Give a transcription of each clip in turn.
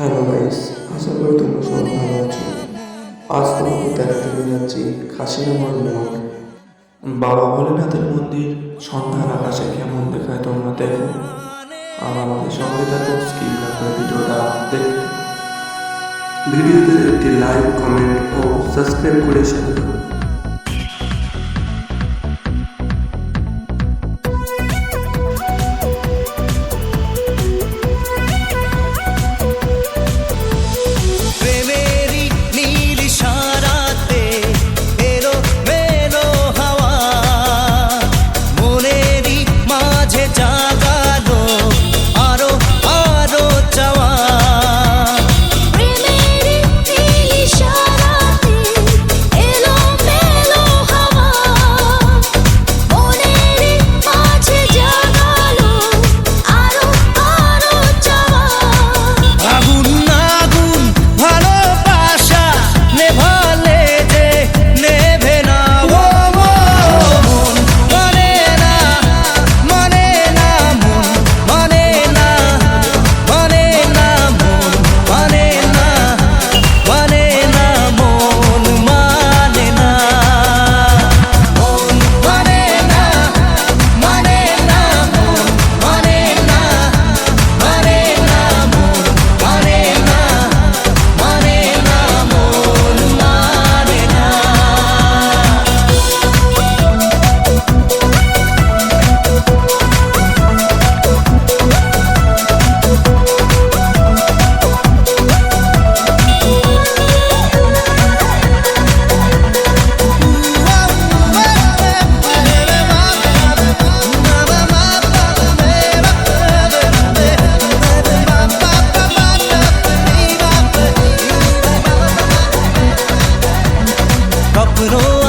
Hello guys, আশা করি তোমরা সবাই ভালো আছো। আজ তোমাকে দেখাতে নিয়ে যাচ্ছি খাসিনামার মোড়। বাবা ভোলেনাথের মন্দির সন্ধ্যার আকাশে কেমন দেখায় তোমরা দেখো, আর আমাদের সঙ্গে দেখো, স্কিপ না করে ভিডিওটা দেখো। ভিডিওতে একটি লাইক, কমেন্ট ও সাবস্ক্রাইব করে সাথে থাকো।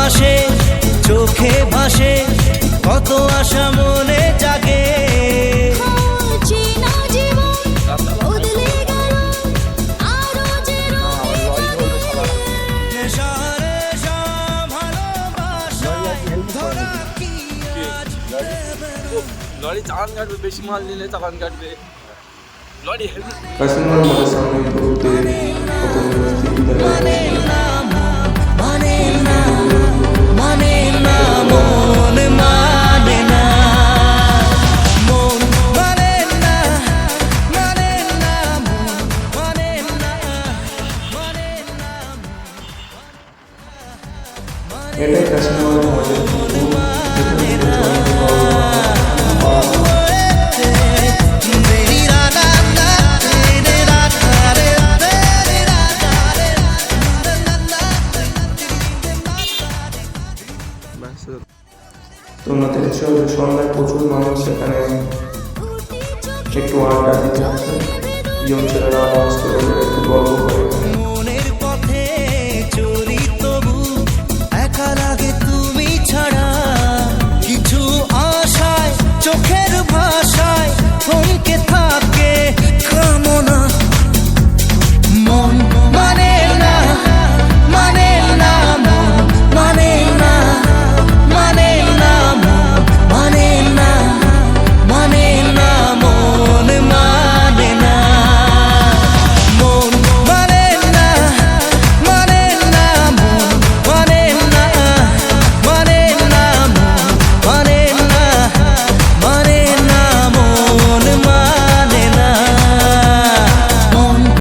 আসে চোখে ভাসে, কত আশা মনে জাগে। লরি চালান কাটবে, বেশি মাল নিলে চালান কাটবে। লরি কাশিনামার মোড়ের সামনে ঘুরতে কত মিষ্টি দেখা এটাই কাশিনামার মোড়ের তোমরা দেখছো সন্ধ্যায় প্রচুর মানুষ সেখানে একটু আড্ডা দিতে আসে। ইয়ং ছেলেরা নাচ করে একটু গল্প করে।